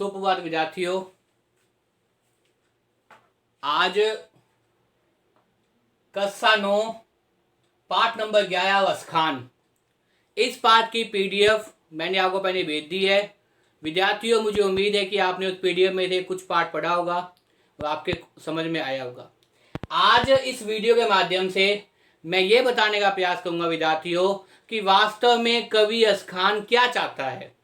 सुप्रभात विद्यार्थियों। आज कक्षा 9 पाठ नंबर 11 वसखान, इस पाठ की पीडीएफ मैंने आपको पहले भेज दी है। विद्यार्थियों, मुझे उम्मीद है कि आपने उस पीडीएफ में से कुछ पाठ पढ़ा होगा और आपके समझ में आया होगा। आज इस वीडियो के माध्यम से मैं ये बताने का प्रयास करूंगा विद्यार्थियों कि वास्तव में कवि असखान क्या चाहता है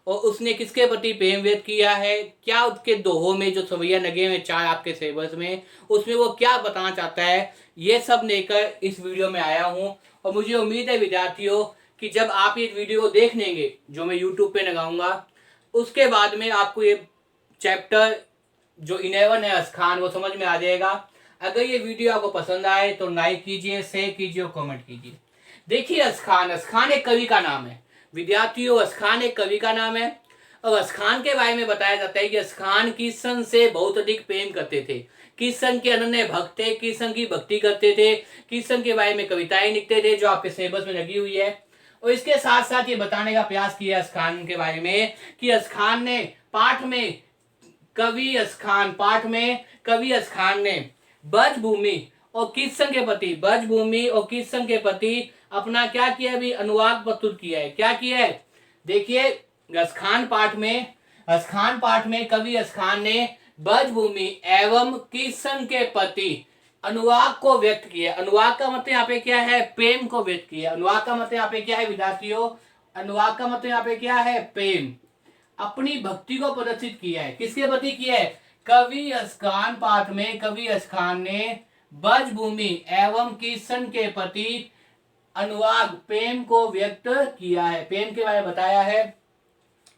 और उसने किसके प्रति प्रेम व्यक्त किया है, क्या उसके दोहों में जो सवैया लगे हुए 4 आपके सिलेबस में, उसमें वो क्या बताना चाहता है, ये सब लेकर इस वीडियो में आया हूं। और मुझे उम्मीद है विद्यार्थियों कि जब आप ये वीडियो देख लेंगे जो मैं यूट्यूब पे लगाऊंगा, उसके बाद में आपको ये चैप्टर जो 11 है असखान, वो समझ में आ जाएगा। अगर ये वीडियो आपको पसंद आए तो लाइक कीजिए, शेयर कीजिए और कमेंट कीजिए। देखिए, असखान एक कवि का नाम है विद्यार्थियों। असखान एक कवि का नाम है और असखान के बारे में बताया जाता है कि असखान किशन से बहुत अधिक प्रेम करते थे। किशन के अनन्य भक्त थे, किशन की भक्ति करते थे, किशन के बारे में कविताएं लिखते थे जो आपके सिलेबस में लगी हुई है। और इसके साथ साथ ये बताने का प्रयास किया असखान के बारे में कि असखान ने पाठ में कवि असखान ने ब्रजभूमि और किशन के प्रति अपना क्या किया, अभी अनुवाद प्रस्तुत किया है। क्या किया है, देखिए, असखान पाठ में कवि असखान ने ब्रजभूमि एवं किशन के प्रति अनुराग को व्यक्त किया। अनुराग का मतलब यहाँ पे क्या है, प्रेम को व्यक्त किया। अनुराग का मतलब यहाँ पे क्या है विद्यार्थियों, अनुराग का मतलब यहाँ पे क्या है, प्रेम, अपनी भक्ति को प्रदर्शित किया है। किसके प्रति किया है, कवि असखान पाठ में कवि असखान ने ब्रजभूमि एवं किशन के प्रति अनुराग, प्रेम को व्यक्त किया है। प्रेम के बारे में बताया है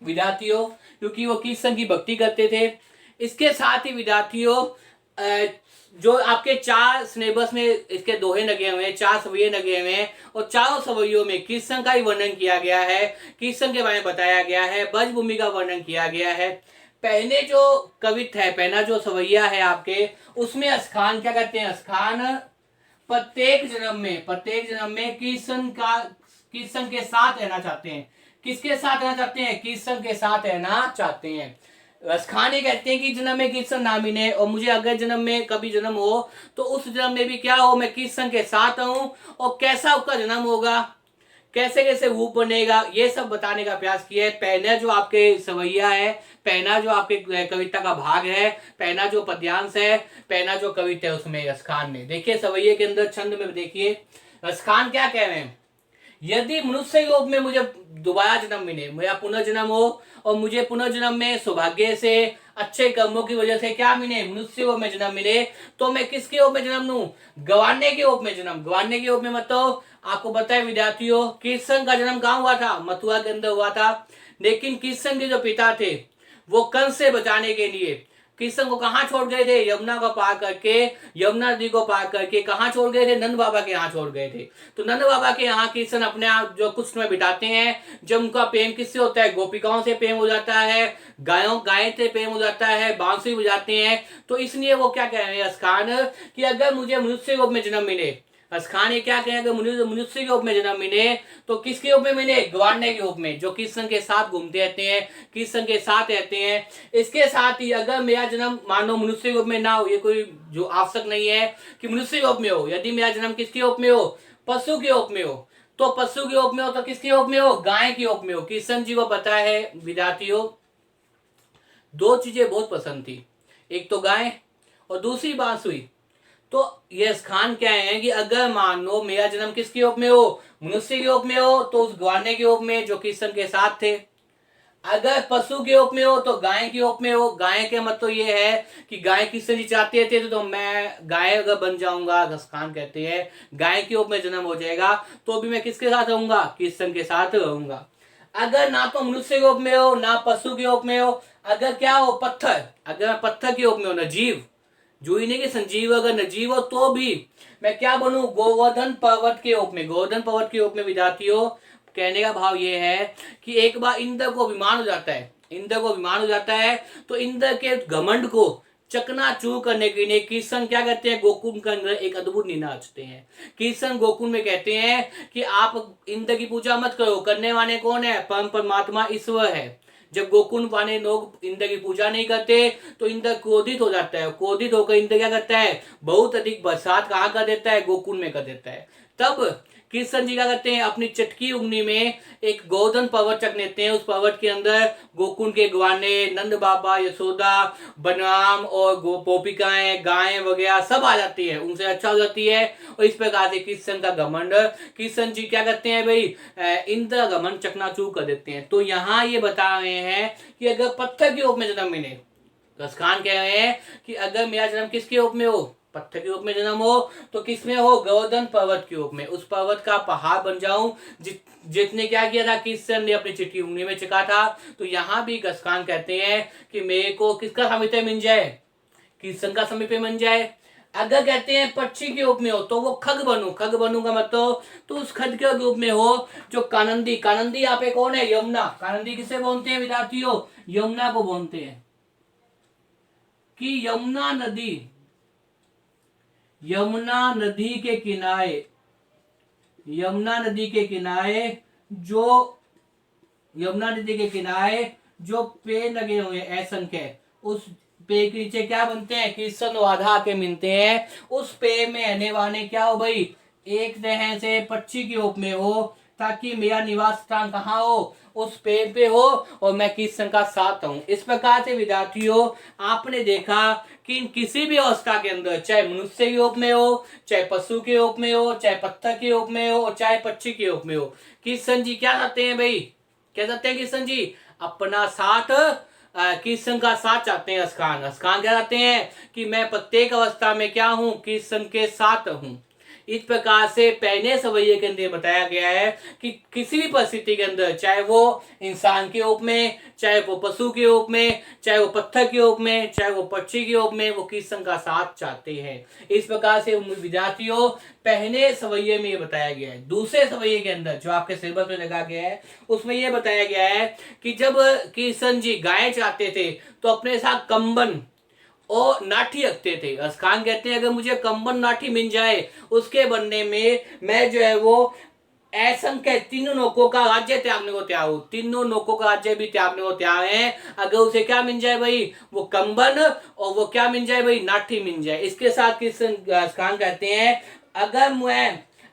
विद्यार्थियों, क्योंकि वो किशन की भक्ति करते थे। इसके साथ ही विद्यार्थियों जो आपके 4 सिलेबस में इसके दोहे लगे हुए हैं, 4 सवैये लगे हुए हैं और चारों सवैयों में किशन का ही वर्णन किया गया है, किशन के बारे में बताया गया है, ब्रजभूमि का वर्णन किया गया है। पहले जो कवित्व है, पहला जो सवैया है आपके, उसमें असखान क्या करते हैं, असखान प्रत्येक जन्म में किशन के साथ रहना चाहते हैं। किसके साथ रहना चाहते हैं, किशन के साथ रहना चाहते हैं। असखान ये कहते हैं कि जन्म में किशन ना मिले और मुझे अगर जन्म में कभी जन्म हो तो उस जन्म में भी क्या हो, मैं किशन के साथ रहूं। और कैसा उसका जन्म होगा, कैसे कैसे रूप बनेगा, ये सब बताने का प्रयास किया है। पहला जो आपके सवैया है, पहला जो आपके कविता का भाग है, पहला जो पद्यांश है, पहला जो कविता है, उसमें असखान ने, देखिए सवैये के अंदर छंद में देखिए असखान क्या कह रहे हैं, यदि मनुष्य योग में मुझे दोबारा जन्म मिले, मेरा पुनर्जन्म हो और मुझे पुनर्जन्म में सौभाग्य से, अच्छे कर्मों की वजह से क्या मिले, मनुष्य योग में जन्म मिले, तो मैं किसके योग में जन्म लूं, गवाने के योग में जन्म। गवाने के योग में मतलब आपको बताए विद्यार्थियों, किशन का जन्म कहाँ हुआ था, मथुरा के अंदर हुआ था। लेकिन किशन के जो पिता थे वो कंस से बचाने के लिए किशन को कहाँ छोड़ गए थे, यमुना को पार करके, यमुना नदी को पार करके कहाँ छोड़ गए थे, नंद बाबा के यहाँ छोड़ गए थे। तो नंद बाबा के यहाँ किशन अपने आप जो कुछ समय बिताते हैं, जब उनका प्रेम किससे होता है, गोपिकाओं से प्रेम हो जाता है, गाय से प्रेम हो जाता है, बांसुरी बजाते हैं। तो इसलिए वो क्या कह रहे हैं असखान कि अगर मुझे मनुष्य योग में जन्म मिले, असखान ये क्या कहें, मनुष्य के रूप में जन्म मिले तो किसके रूप में मिले, गवाने के रूप में, जो किशन के साथ घूमते रहते हैं, किशन के साथ रहते हैं। इसके साथ ही अगर मेरा जन्म मानो मनुष्य रूप में ना हो, ये कोई जो आवश्यक नहीं है कि मनुष्य रूप में हो, यदि मेरा जन्म किसके रूप में हो, पशु के रूप में हो, तो पशु के रूप में हो, तो किसके रूप में हो, गाय के रूप में हो। किशन जी को पता है विद्यार्थियों 2 चीजें बहुत पसंद थी, एक तो गाय और दूसरी बांसुरी। तो ये असखान क्या है कि अगर मान लो मेरा जन्म किसके रूप में हो, मनुष्य के रूप में हो, तो उस गवाने के रूप में जो किशन के साथ थे। अगर पशु के रूप में हो तो गाय के रूप में हो। गाय के मतलब तो ये है कि गाय किशन जी चाहते थे तो मैं गाय अगर बन जाऊंगा, असखान कहते हैं गाय के रूप में जन्म हो जाएगा तो भी मैं किसके साथ रहूंगा, किशन के साथ रहूंगा। अगर ना तो मनुष्य के रूप में हो ना पशु के रूप में हो, अगर क्या हो, पत्थर, अगर मैं पत्थर के रूप में हो, न जीव, जूही ने कि संजीव, अगर नजीव हो तो भी मैं क्या बनूं, गोवर्धन पर्वत के रूप में। गोवर्धन पर्वत के रूप में विद्यार्थियों कहने का भाव ये है कि एक बार इंद्र को अभिमान हो जाता है, तो इंद्र के घमंड को चकनाचूर करने के लिए किशन क्या कहते हैं, गोकुल के अंदर एक अद्भुत लीला रचते हैं। किशन गोकुल में कहते हैं कि आप इंद्र की पूजा मत करो, करने वाले कौन है, परम परमात्मा ईश्वर है। जब गोकुल वाले लोग इंद्र की पूजा नहीं करते तो इंद्र क्रोधित हो जाता है, क्रोधित होकर इंद्र क्या करता है, बहुत अधिक बरसात कहाँ कर देता है, गोकुल में कर देता है। तब कृष्ण जी क्या करते हैं, अपनी चटकी उंगली में एक गोवर्धन पर्वत रख लेते हैं। उस पर्वत के अंदर गोकुल के ग्वाने, नंद बाबा, यशोदा, बलराम और गोपिकाएं, गायें वगैरह सब आ जाती है, उनसे अच्छा हो जाती है। और इस प्रकार से कृष्ण का घमंड, कृष्ण जी क्या करते हैं भाई, इंद्र घमंड चकनाचूर कर देते हैं। तो यहाँ ये बता रहे हैं कि अगर पत्थर के रूप में जन्म मिले, रसखान कह रहे हैं कि अगर मेरा जन्म किसके रूप में हो, पत्थर के रूप में जन्म हो, तो किसमें हो, गोवर्धन पर्वत के रूप में, उस पर्वत का पहाड़ बन जाऊं जितने क्या किया था, कृष्ण ने अपनी चिट्ठी उंगली में चिका था। तो यहाँ भी गसखान कहते हैं कि मेरे को किसका सामिप्य मिल जाए, कृष्ण का सामिप्य मिल जाए। अगर कहते हैं पक्षी के रूप में हो तो वो खग बनू, खग बनू का मतलब तो उस खग के रूप में हो जो कानंदी, कानंदी यहाँ पे कौन है, यमुना, कानंदी किसे बोलते हैं विद्यार्थियों, यमुना को बोलते हैं। कि यमुना नदी, यमुना नदी के किनारे, यमुना नदी के किनारे जो, यमुना नदी के किनारे जो पेड़ लगे हुए हैं असंख्य, उस पेड़ के नीचे क्या बनते हैं, कृष्ण और राधा के मिलते हैं। उस पेड़ में रहने वाले क्या हो भाई, एक तरह से पक्षी के रूप में हो, ताकि मेरा निवास स्थान कहाँ हो, उस पेड़ पे हो और मैं कृष्ण का साथ हूं। इस प्रकार से विद्यार्थियों आपने देखा कि किसी भी अवस्था के अंदर, चाहे मनुष्य के रूप में हो, चाहे पशु के रूप में हो, चाहे पत्थर के रूप में हो, चाहे पक्षी के रूप में हो, कृष्ण जी क्या चाहते हैं भाई, क्या चाहते हैं कृष्ण जी, अपना साथ, कृष्ण का साथ चाहते हैं। अस्खान, अस्खान क्या चाहते हैं कि मैं प्रत्येक अवस्था में क्या हूं, कृष्ण के साथ हूं। इस प्रकार से पहले सवैये के अंदर बताया गया है कि किसी भी परिस्थिति के अंदर, चाहे वो इंसान के रूप में, चाहे वो पशु के रूप में, चाहे वो पत्थर के रूप में, चाहे वो पक्षी के रूप में, वो कृष्ण का साथ चाहते हैं। इस प्रकार से विद्यार्थियों पहले सवैये में ये बताया गया है। दूसरे सवैये के अंदर जो आपके सिलेबस में लगा गया है उसमें ये बताया गया है कि जब कृष्ण जी गाय चाहते थे तो अपने साथ कंबन और नाठी रखते थे। अस्खान कहते हैं अगर मुझे कंबन नाठी मिल जाए उसके बनने में मैं जो है वो असंख्य तीनों नौकों का राज्य त्यागने को तैयार हूं, तीनों नौकों का राज्य भी त्यागने को तैयार है, अगर उसे क्या मिल जाए भाई, वो कंबन और वो क्या मिल जाए भाई, नाठी मिल जाए। इसके साथ कृष्ण खान कहते हैं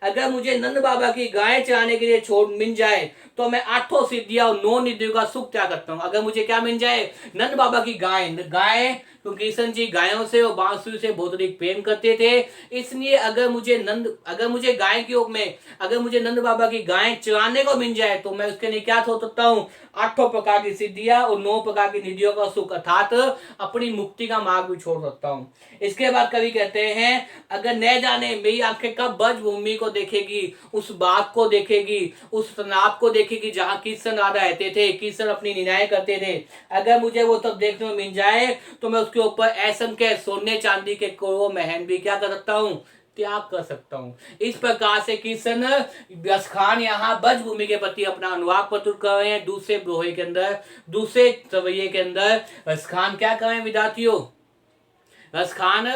अगर मुझे नंद बाबा की गाय चराने के लिए छोड़ मिल जाए तो मैं 8 सिद्धियां और 9 निधियों का सुख त्याग करता हूं। अगर मुझे क्या मिल जाए, नंद बाबा की गाय, गाय क्योंकि कृष्ण जी गायों से और बांसुरी से बहुत अधिक प्रेम करते थे, इसलिए अगर मुझे गाय के रूप में, अगर मुझे नंद बाबा की गाय चराने को मिल जाए तो मैं उसके लिए क्या छोड़ सकता हूँ, 8 प्रकार की सिद्धियां और 9 प्रकार की निधियों का सुख अर्थात अपनी मुक्ति का मार्ग भी छोड़ सकता हूँ। इसके बाद कवि कहते हैं अगर न जाने मेरी आंखें कब ब्रज भूमि को देखेगी, उस बाग को देखेगी, उस तालाब को देखेगी जहाँ कृष्ण राधा रहते थे, कृष्ण अपनी लीलाएं करते थे, अगर मुझे वो तब देखने को मिल जाए तो मैं उसके ऊपर असंख्य सोने चांदी के करोड़ों महल भी क्या कर सकता हूँ, त्याग कर सकता हूँ। इस प्रकार से कृष्ण खान यहाँ ब्रज भूमि के प्रति अपना अनुराग प्रकट कर रहे हैं। दूसरे दोहे के अंदर, दूसरे सवैये के अंदर खान क्या कर रहे हैं विद्यार्थियों, खान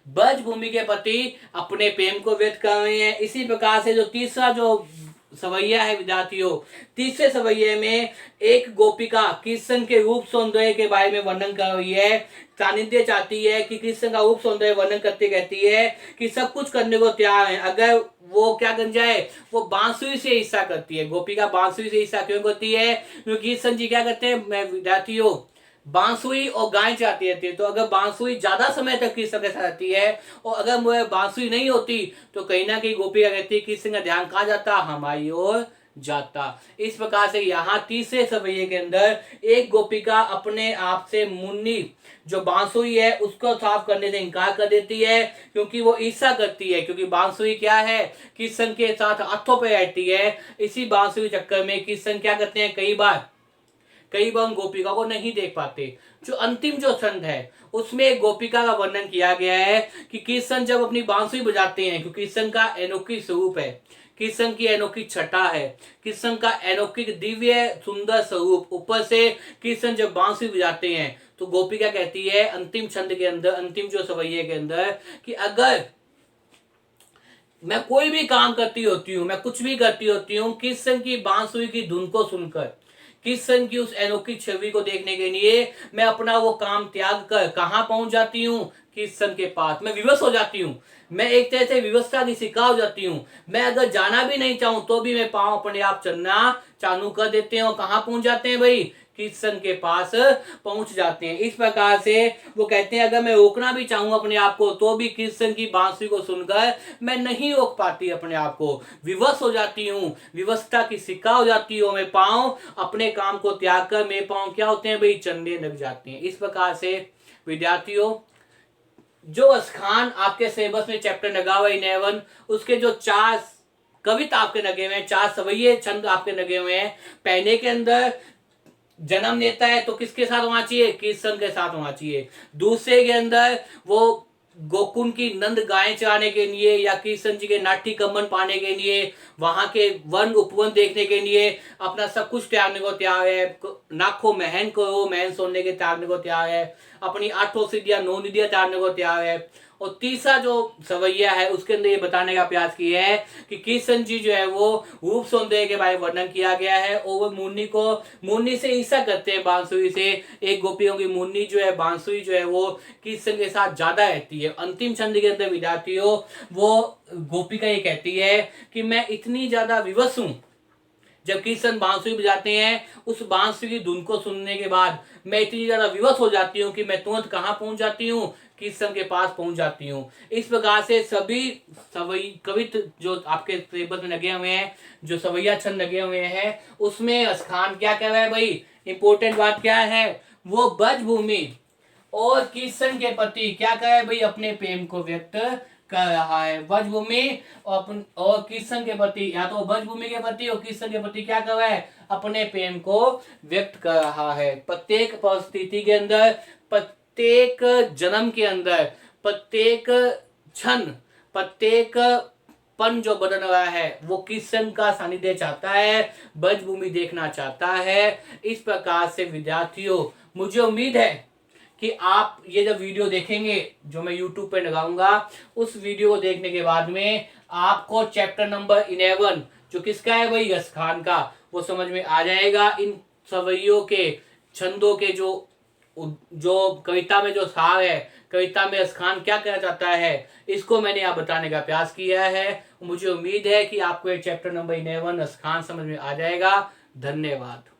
ब्रज भूमि के प्रति अपने प्रेम को व्यक्त कर रहे हैं। इसी प्रकार से जो तीसरा जो सवैया है विद्यार्थियों, तीसरे सवैये में एक गोपिका कृष्ण के रूप सौंदर्य के बारे में वर्णन कर रही है, सानिध्य चाहती है कि कृष्ण का रूप सौंदर्य वर्णन करते कहती है कि सब कुछ करने को तैयार है अगर वो क्या कर जाए, वो बांसुरी से हिस्सा करती है। गोपिका बांसुरी से हिस्सा क्यों करती है, क्योंकि कृष्ण जी क्या करते हैं विद्यार्थियों, बांसुरी और गाय चाहती रहती है, तो अगर बांसुरी ज्यादा समय तक कृष्ण के साथ रहती है और अगर वो बांसुरी नहीं होती तो कहीं ना कहीं गोपिका कहती है कृष्ण का ध्यान कहाँ जाता, हमारी ओर जाता। इस प्रकार से यहाँ तीसरे सवैये के अंदर एक गोपिका अपने आप से मुन्नी जो बांसुरी है उसको साफ करने से इनकार कर देती है क्योंकि वो ईर्षा करती है, क्योंकि बांसुरी क्या है, कृष्ण के साथ हाथों पे रहती है। इसी बांसुरी चक्कर में कृष्ण क्या करते हैं, कई बार उन गोपिका को नहीं देख पाते। जो अंतिम जो छंद है उसमें एक गोपिका का वर्णन किया गया है कि कृष्ण जब अपनी बांसुरी बजाते हैं, क्योंकि कृष्ण का अनोखी स्वरूप है, कृष्ण की अनोखी छटा है, कृष्ण का अनोखी दिव्य सुंदर स्वरूप, ऊपर से कृष्ण जब बांसुरी बजाते हैं तो गोपिका कहती है अंतिम छंद के अंदर, अंतिम जो सवैये के अंदर कि अगर मैं कोई भी काम करती होती हूँ, मैं कुछ भी करती होती हूँ, कृष्ण की बांसुरी की धुन को सुनकर, किशन की उस अनोखी छवि को देखने के लिए मैं अपना वो काम त्याग कर कहां पहुंच जाती हूँ, किशन के पास। मैं विवश हो जाती हूँ, मैं एक तरह से विवशता की शिकार हो जाती हूँ। मैं अगर जाना भी नहीं चाहूं तो भी मैं पांव अपने आप चलना चालू कर देते हैं और कहां पहुंच जाते हैं भाई, किशन के पास पहुंच जाते हैं। इस प्रकार से वो कहते हैं अगर मैं रोकना भी चाहूं अपने आप को तो भी किशन की बांसुरी को सुनकर मैं नहीं रोक पाती अपने आप को, विवश हो जाती हूँ, विवशता की शिकार हो जाती हूँ। मैं पांव अपने काम को त्याग कर मेरे पांव क्या होते हैं भाई, चलने लग जाते हैं। इस प्रकार से विद्यार्थियों, जो स्खान आपके सिलेबस में चैप्टर लगा हुआ 11 उसके जो 4 कविता आपके लगे हुए हैं, 4 सवैये छंद आपके लगे हुए हैं। पहले के अंदर जन्म लेता है तो किसके साथ होना चाहिए, किशन के साथ होना चाहिए। दूसरे के अंदर वो गोकुल की नंद गायें चराने के लिए या कृष्ण जी के नाट्य कमन पाने के लिए, वहां के वन उपवन देखने के लिए अपना सब कुछ त्यागने को तैयार है। नाखो महन को महन सोने के त्यागने को तैयार है, अपनी 8 सिद्धियां 9 निधियां त्यागने को तैयार है। और तीसरा जो सवैया है उसके अंदर ये बताने का प्रयास किया है कि कृष्ण जी जो है वो रूप सौंदर्य के बारे में वर्णन किया गया है और वो मुन्नी से ईर्षा करते हैं बांसुरी से। एक गोपियों की मुन्नी जो है बांसुरी जो है वो कृष्ण के साथ ज्यादा रहती है। अंतिम छंद के अंदर विद्यार्थियों वो गोपिका ये कहती है कि मैं इतनी ज्यादा विवश हूं, जब कृष्ण बांसुरी बजाते हैं उस बांसुरी की धुन को सुनने के बाद मैं इतनी ज्यादा विवश हो जाती हूँ कि मैं तुरंत कहां पहुंच जाती हूँ, कृष्ण के पास पहुंच जाती हूँ। इस प्रकार से सभी कवित जो आपके सिलेबस में लगे हुए हैं, जो सवैया छंद लगे हुए हैं, उसमें स्खान क्या कह रहा है भाई, इंपॉर्टेंट बात क्या है, वो ब्रज भूमि और कृष्ण के प्रति क्या कह रहा है भाई, अपने प्रेम को व्यक्त कर रहा है। ब्रजभूमि और कृष्ण के प्रति, या तो ब्रजभूमि के प्रति और कृष्ण के प्रति क्या कर रहा है, अपने प्रेम को व्यक्त कर रहा है। प्रत्येक परिस्थिति के अंदर, प्रत्येक जन्म के अंदर, प्रत्येक क्षण, प्रत्येक पन जो बदल रहा है वो कृष्ण का सानिध्य चाहता है, ब्रजभूमि देखना चाहता है। इस प्रकार से विद्यार्थियों मुझे उम्मीद है कि आप ये जब वीडियो देखेंगे जो मैं YouTube पे लगाऊंगा, उस वीडियो को देखने के बाद में आपको चैप्टर नंबर 11 जो किसका है भाई, स्खान का, वो समझ में आ जाएगा। इन सवैयों के छंदों के जो कविता में जो सार है, कविता में स्खान क्या कहना चाहता है, इसको मैंने यहाँ बताने का प्रयास किया है। मुझे उम्मीद है कि आपको ये चैप्टर नंबर 11 स्खान समझ में आ जाएगा। धन्यवाद।